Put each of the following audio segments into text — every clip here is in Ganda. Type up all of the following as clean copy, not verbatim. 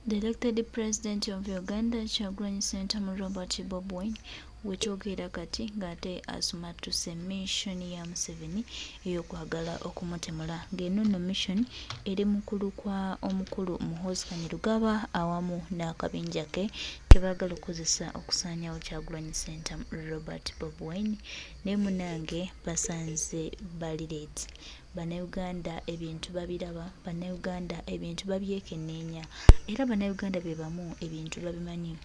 The elected president of Uganda, Kyagulanyi Ssentamu Robert Bobi Wine, wetwogera kati ng'ate asumattuse missoni ya Museveni ey'okwagala okumutemula, ng'eno nno mission eri mukulu kwa omukulu Muhoozi Kainerugaba awamu n'akabinja ke kebaagala okukozesa okusaanyawo Kyagulanyi Ssentamu Robert Bobi Wine ne munnange basanze balireeti. Bannayuganda ebintu babiraba, Bannayuganda ebintu babyekenneenya era Bannayuganda be bamu ebintu babimanyi.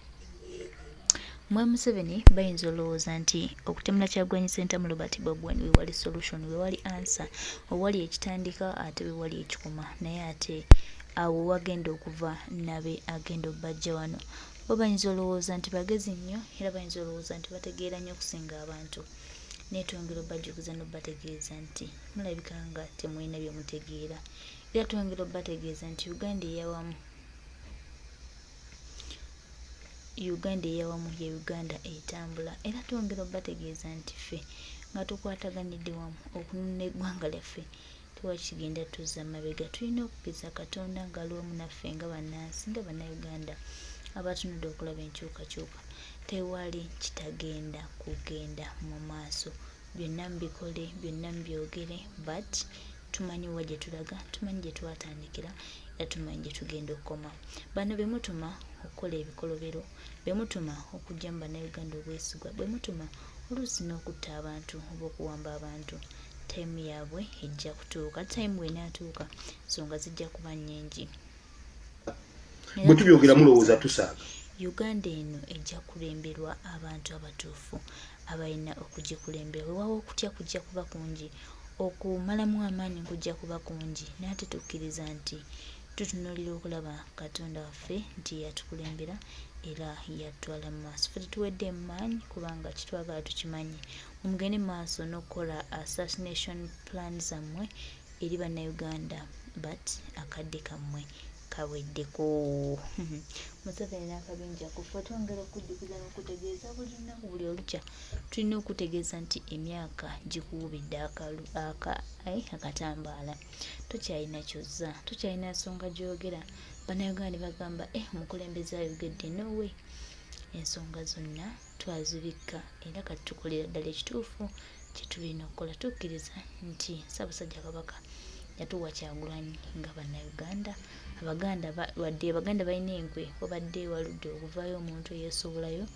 Mwe Museveni bayinza olowooza nti okutemula Kyagulanyi Ssentamu Robert Bobi Wine we wali solution, we wali answer, owali ekitandika ate we wali ekikoma, naye ate awo wagenda okuva nabe agenda obbajja wano. Bo bayinza olowooza nti bagezi nnyo era bayinza olowooza nti bategeera nnyo okusinga abantu. Netwongera obbajjukiza n'obbategeeza nti mulabika nga temulina bye mutegeera, era twongera obbategeeza nti Uganda eyawamu ye Uganda etambula, era twongera obbategeeza nti ffe nga tukwataganidde wamu okununula eggwanga lyaffe tewakigenda tuzza mabega. Tulina okukkiza Katonda ng'aliwamu naffe nga bannansi, nga Bannayuganda abatunudde okulaba enkyukakyuka. Tewali kitagenda kugenda mu maaso, byonna mubikole, byonna mubyogere, but tumanyi wa gye tulaga, tumanyi gye twatandikira era tumanyi gye tugenda okukoma. Bano be mutuma okukola ebikolobero, be mutuma okuggya mu Bannayuganda obwesigwa, be mutuma oluusi n'okutta abantu oba okuwamba abantu. Time yaabwe ejja kutuuka, time bw'enaatuuka ensonga zijja kuba nnyingi. Bwe tubyogera mulowooza tusaaga. Uganda eno ejja kulemberwa abantu abatuufu abalina okugikulembera. Weewaawo okutya kujja kuba kungi, okumalamu amaanyi kujja kuba kungi, naate tukkiriza nti tutunuulira okulaba Katonda waffe nti yatukulembera era yatwala mu maaso. Ffe tetuwedde mu maanyi kubanga kitwagala tukimanyi. Mugende maaso n'okukola assassination plan zammwe eri Bannayuganda, but akadde kammwe kaweddeko. Museveni n'akabinja kufa twongera okujjukiza n'okutegeeza buli lunaku buli olukya tulina okutegeeza nti emyaka gikuwubidde akatambaala. Tokyalina kyozza, tokyalina nsonga gyogera. Bannayuganda bagamba omukulembeze ayogedde, nowe. Ensonga zonna twazibikka era kati tukolera ddala ekituufu kye tulina okukola. Tukkiriza nti Ssaabasajja Kabaka yatuwa Kyagulanyi nga Bannayuganda. Wadde Abaganda balina enkwe, wabadde waludde okuvaayo omuntu eyeesobolayo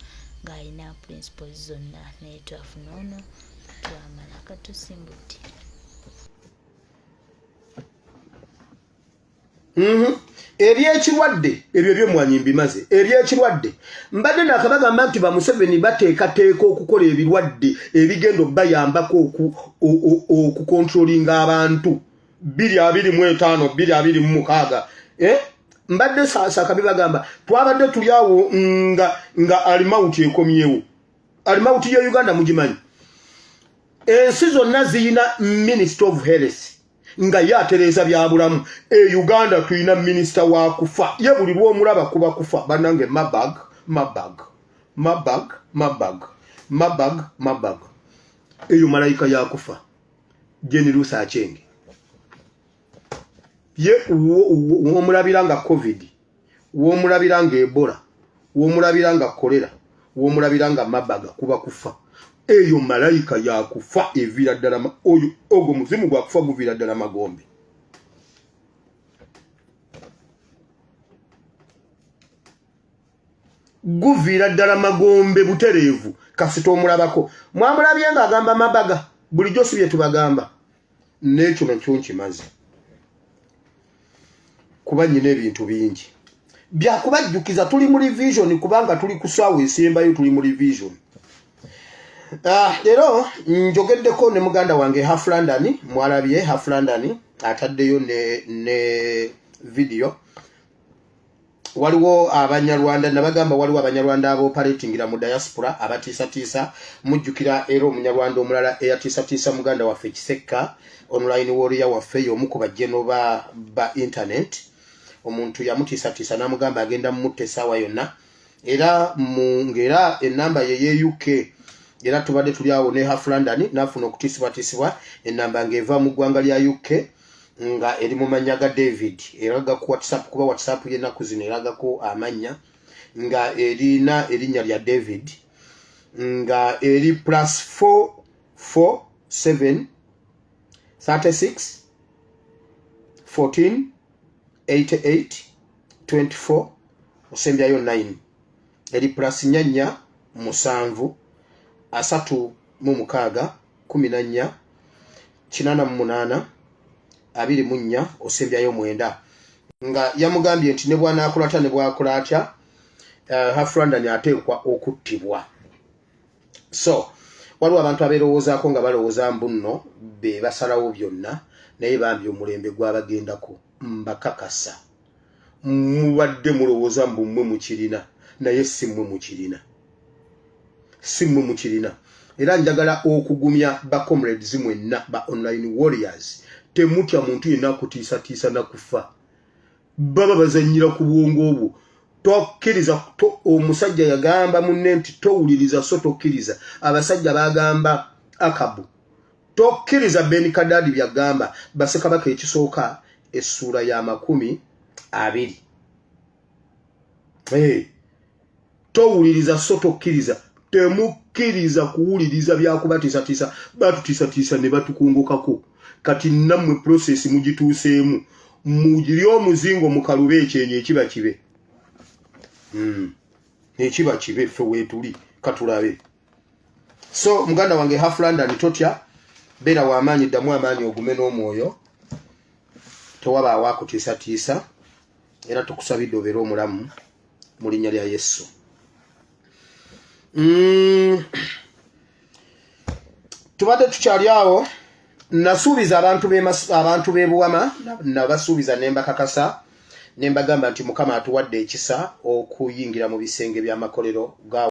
ng'alina principles zonna, naye twafuna ono twamala katusimbudde. Ebyekirwadde ebyo by'omwanyi mbimaze. Ebyekirwadde mbadde nakabagamba nti Museveni bateekateeka okukola ebirwadde ebigenda bayambako okukontrolinga abantu 2025 2026. Mbadde saaka bibagamba twabadde tuli awo nga alimauti ekomyewo. Alimauti ya Uganda mugimanyi. Ensi zonna ziyina Minister of Health nga yatereza bya bulamu. Uganda tulina minister wa kufa. Ye buli lw'omulaba kuba kufa. Bannange mabag. Eyo malayika ya kufa. Jeni Rusa Achenge. Ye womulabiranga COVID, womulabiranga Ebola, womulabiranga kolera, womulabiranga mabaga kuba kufa. Eyo malayika ya kufa evira ddala oyo ogwo muzimu gwa kufa guvira ddala Magombe. Guvira ddala Magombe butereevu kasita omulabako. Mwamulabye nga agamba mabaga bulijjo si bye tubagamba. N'ekyo nakyo nkimaze. Kuba nyina ebintu bingi byakubajjukiza. Tuli mu revision kubanga tuli ku ssaawa esembayo, tuli mu revision. Leero njogeddeko ne muganda wange Half London, mwalabye Half London ataddeyo ne video. Waliwo Abanyarwanda nabagamba, waliwo Abanyarwanda aboperatingira mu diaspora abatiisatiisa. Mujjukira era Omunyarwanda omulala eyatiisatiisa muganda waffe Kisekka, online warrior waffe y'omu ku bajjeno ba internet. Omuntu yamutiisatiisa n'amugamba agenda mumutte essaawa yonna, era ngera ennamba ye UK, era tubadde tuli awo ne Half London n'afuna okutiisibwatiisibwa ennamba ng'eva mu ggwanga lya UK nga eri mu mannya ga David eraga ku WhatsApp kuba WhatsApp y'ennaku zino eraga ko amanya nga erina erinnya lya David nga eri +447 36 14 88 24 osembyayo 9 eri +4 7 3 6 14 88 24 osembyayo 9 nga yamugambye nti ne bwana akolata ne bwakola atya Halfranda ateekwa okuttibwa. So waliwo abantu abeerowoozaako nga balowooza mbu nno be basalawo byonna naye bambi omulembe gwabagendako mbakakasa mubadde mulowooza mbu mmwe mukirina naye si mmwe mukirina era njagala okugumya ba comrades mwenna ba online warriors temutya muntu yenna akutiisatiisa na kufa baba bazanyira ku bwongo obwo tokkiriza omusajja yagamba munne nti towuliriza so tokkiriza abasajja bagamba Akabu tokkiriza Ben Kadadi byagamba Bassekabaka ekisooka essula ya 20 towuliriza so tokkiriza temukkiriza kuwuliriza byakubatiisatiisa batutiisatiisa ne batukungukako kati nammwe process mugituuseemu mugiri omuzingo mukalube ekyenye ekiba kibe ekiba kibe ffe weetuli katulabe. So muganda wange Halfranda totya beera w'amaanyi ddamu amaanyi ogume n'omwoyo tewabaawo akutiisatiisa era tukusabidde obeere omulamu mu linnya lya Yesu. Tubadde tukyali awo nasuubiza abantu b'e Buwama nabasuubiza ne mbakakasa ne mbagamba nti Mukama atuwadde ekisa okuyingira mu bisenge by'amakolero ga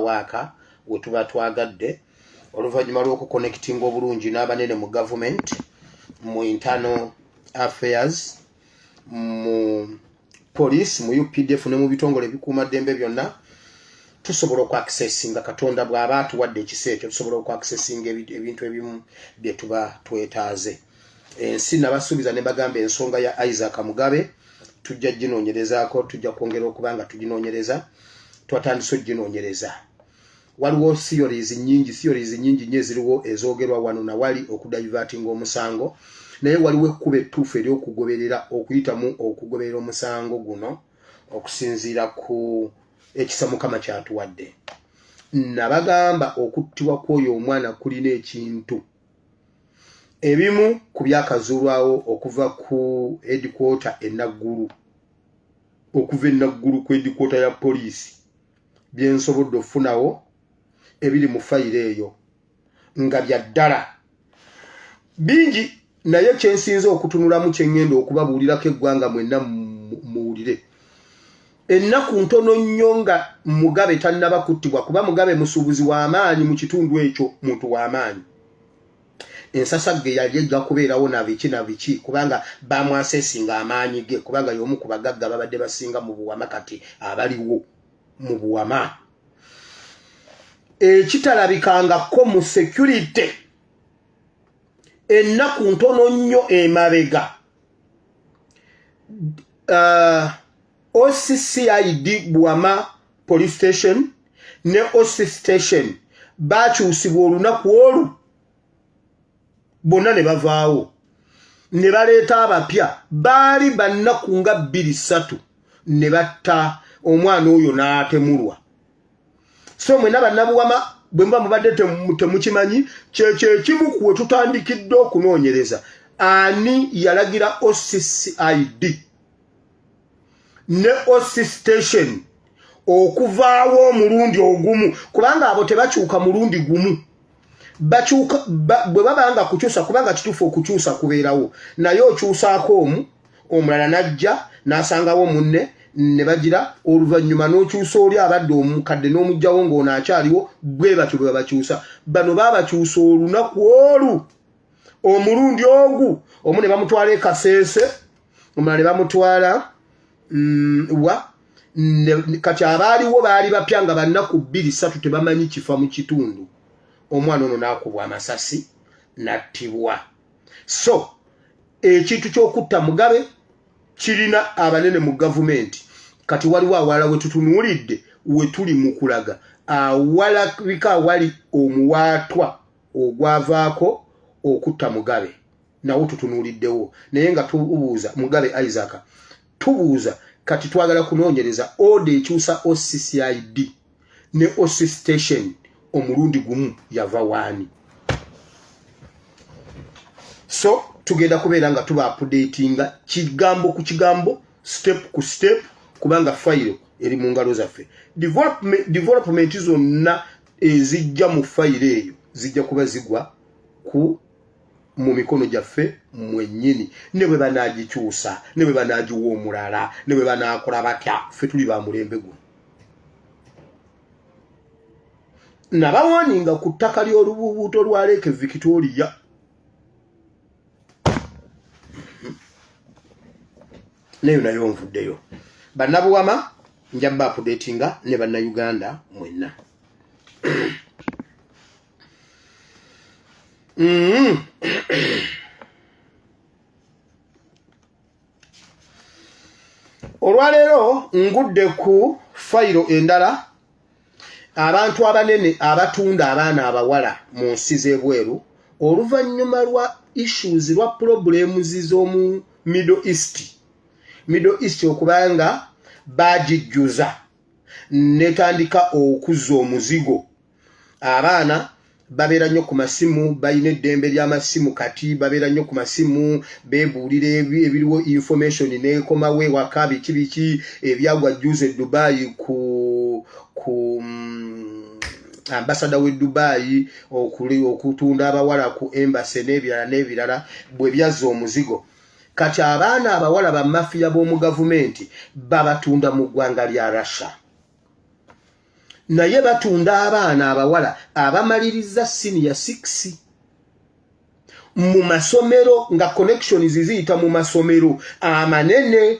waka wetuba twagadde oluvannyuma lw'okuconnectinga obulungi n'abanene mu government mu internal affairs mu police mu UPDF ne mu bitongole bikuumaddembe byonna tusobola okwaccessinga Katonda bw'aba atuwadde ekisa ekyo tusobola okwaccessinga ebintu ebimu bye tuba twetaaze. Ensi nabasuubiza ne bagamba ensonga ya Isaac Mugabe tujja ginoonyerezaako tujja kwongera okuba nga tuginoonyereza twatandise oginoonyereza waliwo theories nyingi nnyo eziriwo ezoogerwa wano na wali okudivertinga omusango naye waliwo ekkuba ettuufu ery'okugoberera okuyitamu okugoberera omusango guno okusinziira ku ekisa Mukama kyatuwadde. Nabagamba okuttibwa kw'oyo omwana kulina ekintu ebimu ku byakazuulwawo okuva ku headquarter enaggulu okuva enaggulu ku headquarter ya poliisi byensobodde okufunawo ebiri mu fayiro eyo nga bya ddala bingi naye kyensinza okutunulamu kyengenda okubabuulirako eggwanga mwenna muwulire. Ennaku ntono nnyo nga Mugabe tannaba kuttibwa kuba Mugabe musuubuzi w'amaanyi mu kitundu ekyo muntu w'amaanyi. Ensasagge yali ejja kubeerawo na biki kubanga bamwasesinga amaanyi ge kubanga y'omu ku bagagga babadde basinga mu Buwama kati abaliwo mu Buwama. Ekitalabikangako mu security ennaku ntono nnyo emabega OCCID Buwama Police Station ne OC Station bakyusibwa olunaku olwo bonna ne bavaawo ne baleeta abapya baali bannaku nga 2-3 ne batta omwana oyo n'atemulwa. So mwena bannabuwama bwe muba mubadde temukimanyi kyekimu kuwe tutandikidde okunoonyereza ani yalagira OCCID ne OC Station okuvaawo omulundi ogumu kubanga abo tebakyuka mulundi gumu bakyuka bwe babanga kukyusa kubanga kituufu okukyusa kubeerawo naye okyusaako omulala najja n'asangawo munne ne bagira oluvannyuma n'okyusa oli abadde omukadde n'omugjawo ng'ono akyaliwo bwe batyo bwe babakyusa. Bano baabakyusa olunaku olu omulundi ogu omu ne bamutwala e Kaseese omulala ne bamutwala kati abaaliwo baali bapya nga bannaku 2-3 tebamanyi kifa mu kitundu. Omwana ono n'akubwa amasasi n'attibwa. So ekintu ky'okutta Mugabe kirina abanene mu gavumenti kati waliwo awalala we tutunuulidde we tuli mu kulaga awalabika awali omuwaatwa ogwavaako okutta Mugabe nawo tutunuuliddewo naye nga tubuuza Mugabe Isaac tubuuza kati twagala kunoonyereza oda ekyusa OCCID ne OC Station omulundi gumu yava waani. So tugenda kubeera nga tuba updatinga kigambo ku kigambo step ku step kubanga fayiro eri mu ngalo zaffe. Development zonna ezijja mu fayiro eyo zijja kuba zigwa mu mikono gyaffe mwennyini ne bwe banaagikyusa ne bwe banaagiwa omulala ne bwe banaakola batya ffe tuli ba mulembe guno. Nabawaninga ku ttaka ly'olubuubuuto lwa Lake Victoria neyo nayo nvuddeyo. Bannabuwama njaba updatinga ne bannayuganda mwenna. Olwaleero ngudde ku fayiro endala abantu abanene abatunda abaana abawala mu nsi z'ebweru oluvannyuma lwa issues lwa problems z'omu Middle East okubanga bagijjuza netandika okuzza omuzigo. Abaana babeera nnyo ku masimu balina eddembe ly'amasimu kati babeera nnyo ku masimu beebuulira ebiriwo information n'ekomawo ewaka biki ebyagwa juze Dubai ku ambassador we Dubai okutunda abawala ku embassy n'ebirala bwe byazza omuzigo. Kati abaana abawala ba mafia b'omu gavumenti babatunda mu ggwanga lya Russia. Naye batunda abaana abawala abamaliriza senior 6 mu masomero nga connections ziyita mu masomero amanene,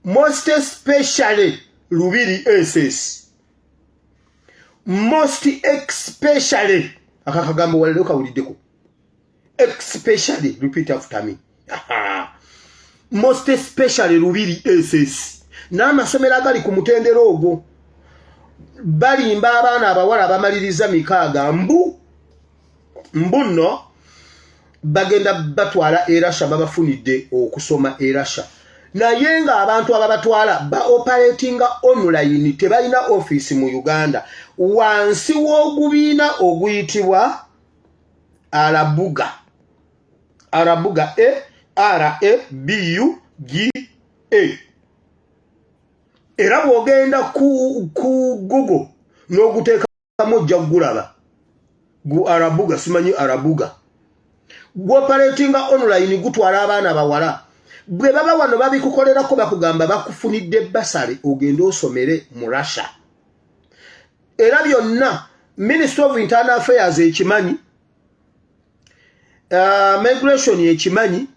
most especially Lubiri SS, most especially akakagambo walero kawuliddeko, especially repeat after me. most especially Lubiri SS n'amasomero agali ku mutendera ogwo balimba abaana abawala abamaliriza 6 mbuno bagenda batwala erasha babafunidde okusoma erasha naye nga abantu ababatwala ba operatinga online tebalina office mu Uganda wansi w'ogubiina oguyitibwa Arabuga ARABUGA era bw'ogenda ku Google n'oguteekamu ojja gulaba gu Arabuga simanyi Arabuga operatinga online gutwala abaana bawala bwe baba wano babikukolerako bakugamba bakufunidde basale ogenda osomere mu Russia era byonna Ministry of Internal Affairs ekimanyi migration ekimanyi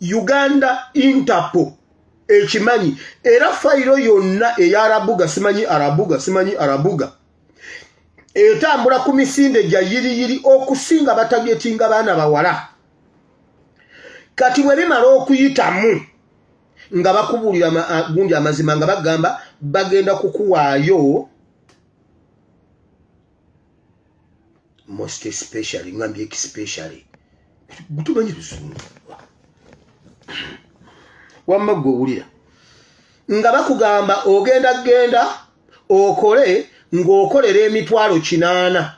Uganda Interpol ekimanyi era fayiro yonna ey'Arabuga simanyi Arabuga etambula ku misinde gya yiri okusinga batagetinga baana bawala kati bwe bimala okuyitamu nga bakubulira gundi amazima nga bagamba bagenda kukuwaayo most especially ngambye especially butumanyi Luzungu wamma gowulira nga bakugamba ogenda okole ng'okolera emitwalo 8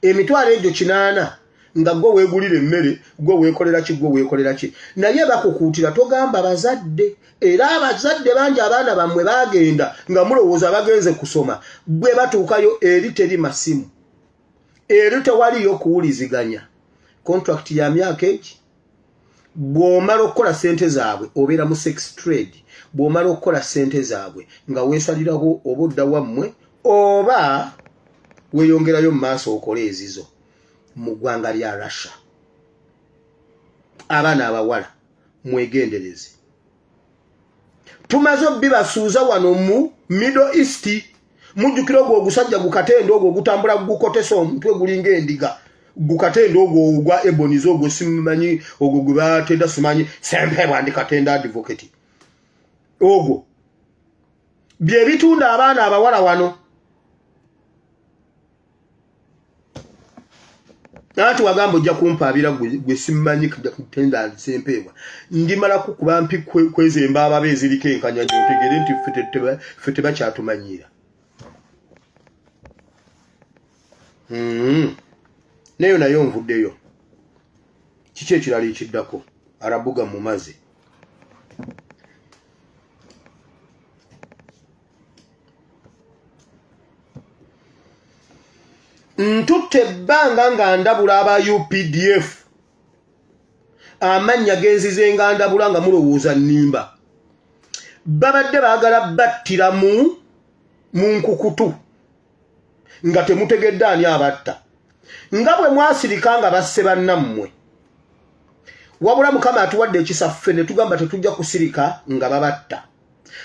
emitwalo egyo 8 nga gwe weegulira emmere gwe weekolera ki naye bakukuutira togamba bazadde era abazadde bangi abaana bammwe bagenda nga mulowooza bagenze kusoma bwe batuukayo eri teri masimu eri tewaliyo kuwuliziganya contract ya myaka eki bw'omala okukola sente zaabwe obeera mu sex trade bw'omala okukola sente zaabwe nga weesaliraho obudda wammwe oba weeyongerayo mu maaso okole ezizo mu ggwanga lya Russia abaana abawala mwegendereze tumaze bibasuuza wano mu Middle East mujjukira ogwo ogusajja gukatenda ogwo ogutambula gukotesa omutwe gulinga endiga gukatenda ogwo ogwa ebonizo ogwo simanyi ogwo gwe batenda simanyi sempe bwandikatenda advocate ogwo bye bitunda abaana abawala wano nati wagamba ojja kumpaabira gwe simanyi kutenda sempeebwa ndimala kukuba mpi kwezemba ababeezi eriko enkanya ntegere nti ffe tebakyatumanyira neyo nayo nvuddeyo kiki ekirala ekiddako Arabuga mumaze ntutte ebbanga nga ndabula aba UPDF amannya genzize nga ndabula nga mulowooza nnimba babadde baagala battira mu nkukutu nga temutegedde ani abatta nga bwe mwasirika nga basse bannammwe wabula Mukama atuwadde ekisa ffe ne tugamba tetujja kusirika nga babatta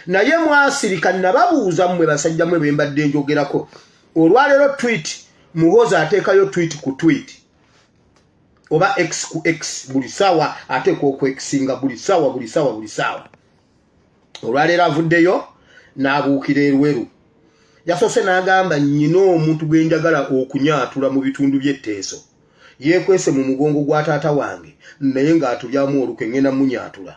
naye mwasirika nababuuza mmwe basajja mmwe bwe mbadde njogerako olwaleero tweet Muhoza ateekayo tweet ku tweet oba X ku X buli sawa ateeka okwekisinga buli sawa olwaleero avuddeyo n'abuukira erweru yasoose n'agamba nnyina omuntu gwe njagala okunyaatula mu bitundu by'etteeso yeekwese mu mugongo gwa taata wange naye ng'atulyamu olukwe ngenda munyaatula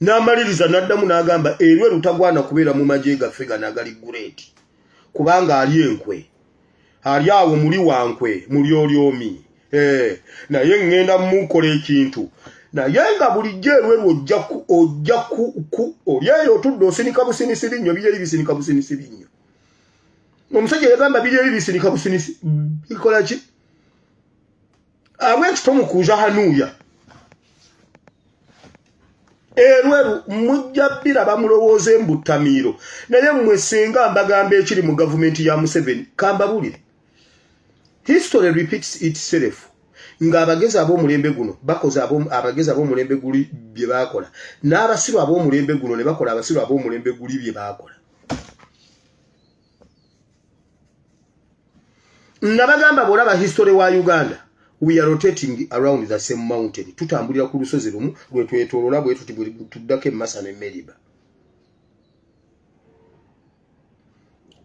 n'amaliriza n'addamu n'agamba erweru tagwana kubeera mu magye gaffe gano agali gureeti kubanga ali enkwe ali awo muli wankwe muli olyomi naye ngenda mukola ekintu naye nga bulijjo erweru ojja ku olyeyo otudde osinika businisi linnyo biri eri bisinika businisi linnyo omusajja yagamba biri eri bisinika businisi bikola ki abwekitomukuuza hanuuya erweru mujja bbira bamulowooza embutamiiro naye mmwe singa mbagamba ekiri mu gavumenti ya Museveni kambabulire history repeats itself nga abagezi ab'omulembe guno bakoze abagezi ab'omulembe guli bye bakola n'abasiru ab'omulembe guno ne bakola abasiru ab'omulembe guli bye bakola nabagamba bw'olaba history wa Uganda we are rotating around the same mountain. Tutambulira ku lusozi lumu lwe twetolola bwe tuddako Masana ne Meriba.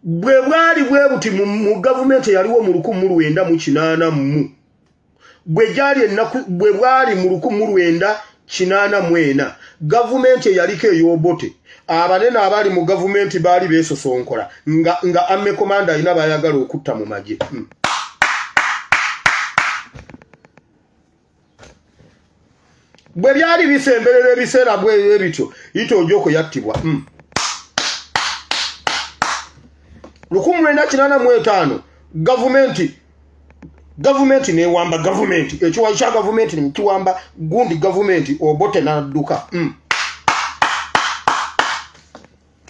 Bwe bwali bwe buti mu government yaliwo mu 1980 bwe jali ennaku bwe bwali mu 1980 government yaliko eyobote abanene abali mu government bali besosonkola nga amme commander ina bayagala okutta mu maje. Bwe byali bisemberera ebiseera bwe ebityo itojoko yattibwa. 1985 government ne wamba government ekiwa kya government ni kiwamba gundi government obote na duka.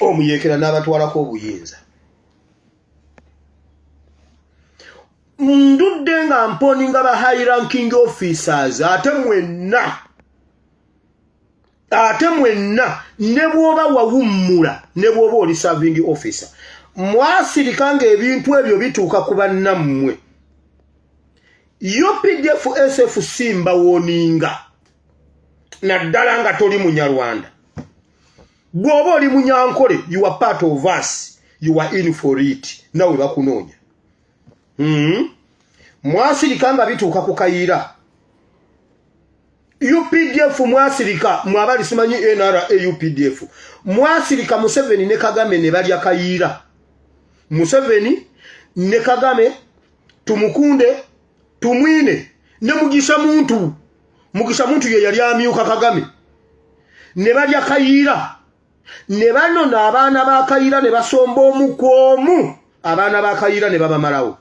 Omuyekera n'abatwalako obuyinza. Ndudde nga mponi nga ba high ranking officers ate mwenna ne bwoba wawummula ne bwoba oli serving officer mwasirika nga ebintu ebyo bituuka ku bannammwe. UPDF SF Simba woninga naddala nga toli munyarwanda. Bwoba oli munyankole, you are part of us, you are in for it. Nawe bakunoonya. Mwasirika nga bituuka ku kayira. UPDF mwasirika mwabali simanyi NRA UPDF mwasirika Museveni ne Kagame ne balya kayira. Museveni ne Kagame tumukunde tumwine ne Mugisha muntu ye yali amyuka Kagame ne balya kayira ne bano n'abaana ba kayira ne basomba omukoomu abaana ba kayira ne babamalawo.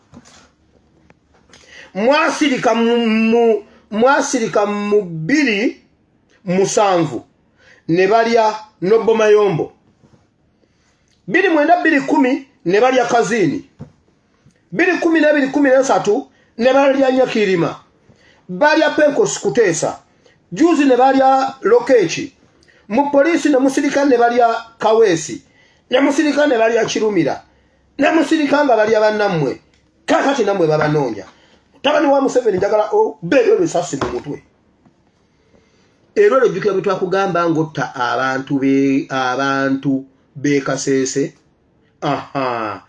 Mwasirika mu 207 ne balya Nobo Mayombo 29-2010 ne balya Kazini 2012-2013 ne balya Nyakirima balya Penkos Kuteesa juzi ne balya Lokechi mu polisi ne musirika ne balya Kawesi ne musirika ne balya Kirumira ne musirika nga balya bannammwe kakati nammwe babanoonya. Tabani wa Museveni njagala bebe besasi mu mutwe. Ero lejjukira bwe twakugamba ngotta abantu be Kasese. The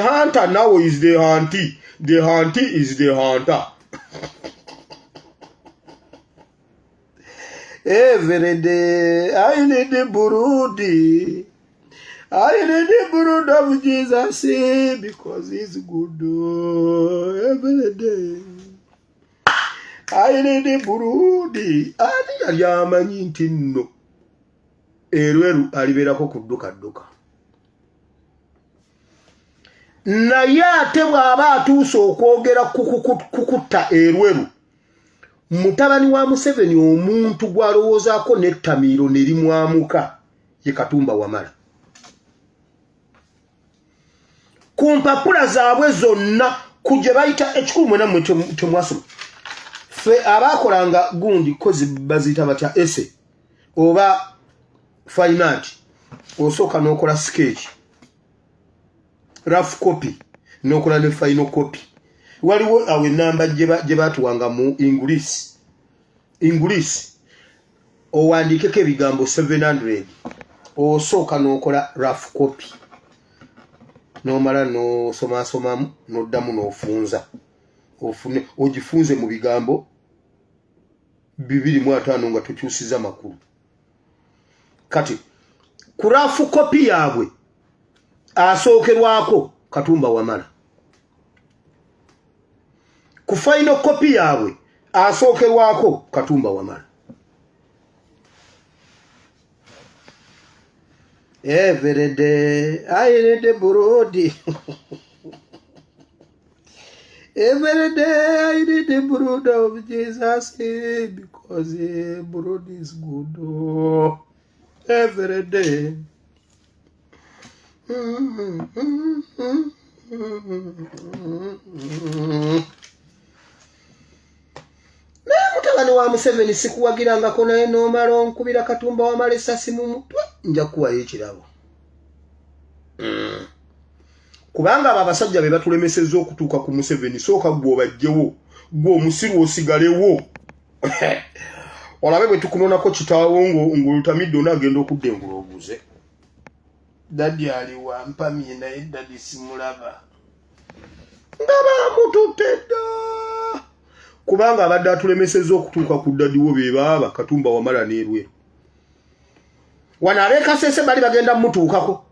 hunter now is the hunty. The hunty is the hunter. Every day I need the Burundi. I need the blood of Jesus because he's good every day. I need the blood. I need a man. Erweru aliberako kudduka. Naye ate bw'aba atuuse okwogera kukutta Erweru mutabani wa Museveni omuntu gw'alowoozaako n'ettamiiro ne limwamuka ye Katumba Wamala. Kumpapula zaabwe zonna kuje bayita ekikulu mwena mwe temwasoma. Fe abakolanga gundi kozi bazita batya essay oba fine art osooka n'okola sketch rough copy n'okola ne final copy. Waliwo awe namba gye batuwanga mu English owandiikeko ebigambo 700 osooka n'okola rough copy nomala no somamu noddamu n'ofunza ofune ogifunze mu bigambo 205 nga tukyusiza makulu. Kati kurafu kopi yaabwe asookerwako Katumba Wamala. Ku final kopi yaabwe asookerwako Katumba Wamala. Every day I need the Burundi. Every day I need the blood of Jesus because the blood is good. Every day. Mutabani wa Museveni sikuwagirangako naye n'omala onkubira Katumba Wamala essasi mu mutwe nja kuwayo ekirabo. kubanga abasajja be batulemesezza okutuuka ku Museveni sooka gwe obajjewo gwe omusiru osigalewo olabe bwe tukunonako kitaawo ng'olutamidde onaagenda okudda engulu obuuze daddi ali wampamye naye daddi simulaba nga baamututte dda kubanga abadde atulemesezza okutuuka ku ddaddiwo be baaba Katumba Wamala n'Erweru wano ab'Ekasese bali bagenda mutuukako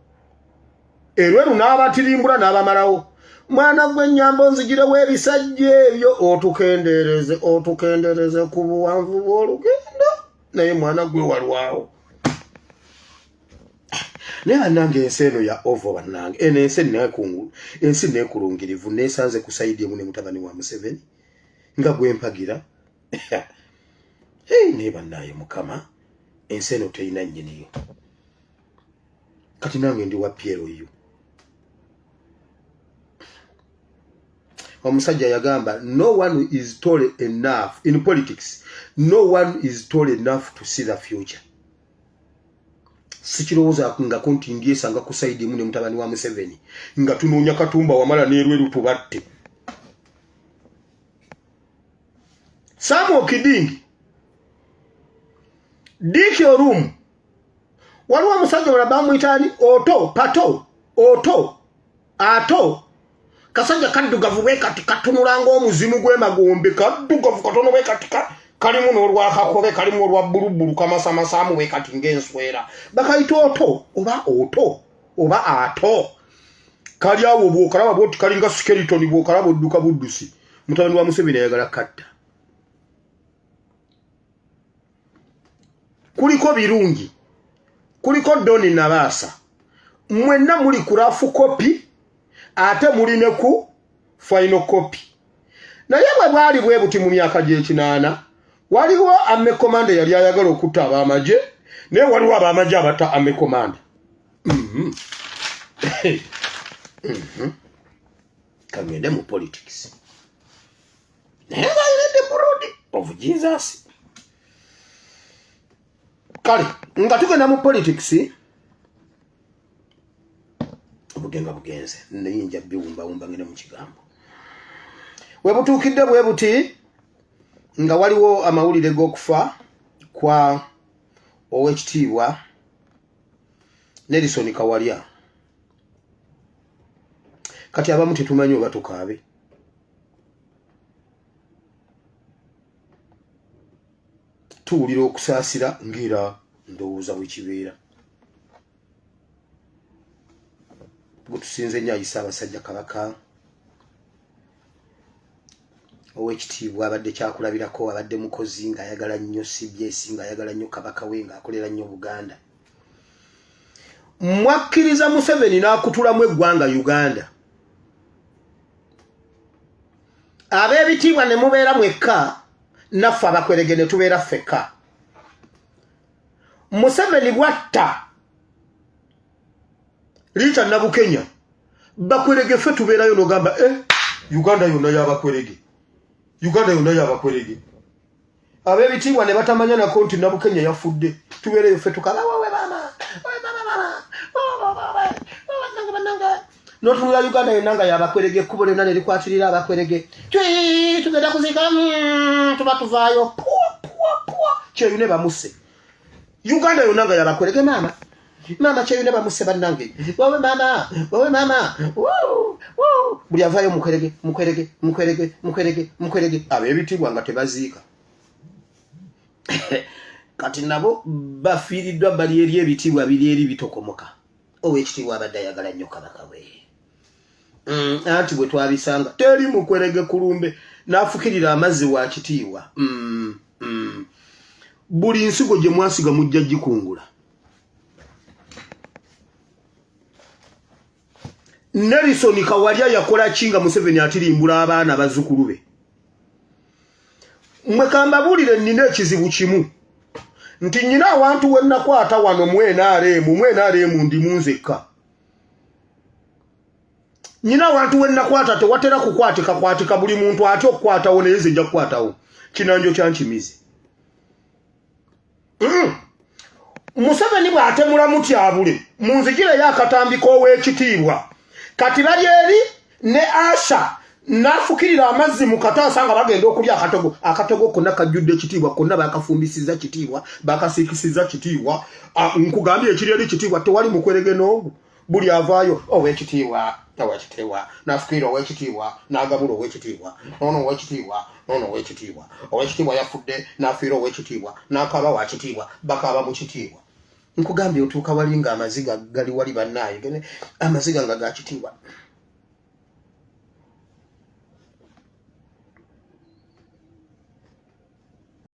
Erweru n'abatirimbula n'abamalawo mwana gw'ennyambo nzigirewo ebisajja ebyo otukendeereze ku buwanvu bw'olugendo naye mwana gwe walwawo naye bannange ensi eno ya ovo bannange ensi neekulungirivu neesanze ku sayidi emu ne mutabani wa Museveni nga gwempagira naye bannaaye Mukama ensi eno terina nnyiniyo kati nange ndi wa Pierre omusajja yagamba no one is tall enough in politics no one is tall enough to see the future sikirowooza nga konti ndiesanga ku sayidi emu ne mutabani wa Museveni nga tunoonya Katumba Wamala n'Erweru tubatte Samuel Kidingi Dick Orum waliwo omusajja wala bamuyitaani ato kasajja kaddugavu bwe kati katunulanga omuzimu gw'emagombe kaddugavu katono bwe kati kalimu n'olwakakobe kalimu olwa bbulubbulu kamasamasaamu bwe kati ng'enswera bakayita oba ato kali awo bw'okalaba bw'oti kalinga skeletoni bw'okalaba odduka buddusi mutabani wa Museveni ayagala katta kuliko birungi kuliko Doni Nabaasa mwenna muli ku rafu kopi ate muli ne ku final copy naye bwe bwali bwe buti mu myaka gy'ekinaana waliwo ame komanda yali ayagala okutta ab'amagye naye waliwo ab'amagye abata ame komanda kagende mu politics naye ng'ayina the blood of Jesus kale nga tugenda mu politics obugenga bugenze neyinja biwumbawumba ngene mu kigambo we butuukidde bwe buti nga waliwo amawulire g'okufa kwa owekitiibwa Nelson Kawalya kati abamu tetumanyi oba tukaabe tuwulira okusaasira ngira ndowooza bwekibeera gutusinze nnyo ayisa abasajja Kabaka owekitiibwa abadde kyakulabirako abadde mukozi ng'ayagala nnyo CBS ng'ayagala nnyo Kabaka we ng'akolera nnyo Buganda mwakkiriza Museveni n'akutulamu eggwanga Uganda ab'ebitiibwa ne mubeera mwekka naffe abakwerege ne tubeera ffekka Museveni bwatta Licha Nabukenya bakwerege ffe tubeerayo n'ogamba Uganda yonna y'abakwerege ab'ebitiibwa ne batamanya nako nti Nabukenya yafudde tubeereyo ffe tukala wowe mama notunula Uganda yonna nga y'abakwerege ekkubo lyonna ne likwatirira abakwerege tugenda kuzika tuba tuvaayo kyeyune bamuse Uganda yonna nga y'abakwerege mama kyeyune bamuse bannange wowe mama buli avaayo mukwerege ab'ebitiibwa nga tebaziika kati nabo bafiiriddwa bali eri ebitiibwa biri eri bitokomoka owekitiibwa abadde ayagala nnyo Kabaka we anti bwe twabisanga teri mukwerege kulumbe n'afukirira amazzi wa kitiibwa buli nsigo gye mwasiga mujja gikungula Nelson Kawalya yakola kinga Museveni atirimbula abaana bazzukulu be mwe kambabulire nnina ekizibu kimu nti nnyina awantu we nakwata wano mu NRM ndi munzekka nnyina awantu we nakwata tewatera kukwatika buli muntu ati okukwatawo naye nze nja kukwatawo kinanjo kyankimizi Museveni bw'atemula mutyabule munzigire y'akatambiko ow'ekitiibwa kati bali eri ne Asha nafukirira amazzi mu kataasa nga bagenda okulya akatogo konna kajjudde kitiibwa konna bakafumbisiza kitiibwa bakasiikisiza kitiibwa nkugambye ekiri eri kitiibwa tewali mukweregeno ogwo buli avaayo ow'ekitiibwa nafukirira ow'ekitiibwa n'agabula ow'ekitiibwa ow'ekitiibwa yafudde n'afiira ow'ekitiibwa n'akaaba wa kitiibwa bakaaba mu kitiibwa nkugambye otuuka wali nga amaziga gali wali bannaaye amaziga nga ga kitiibwa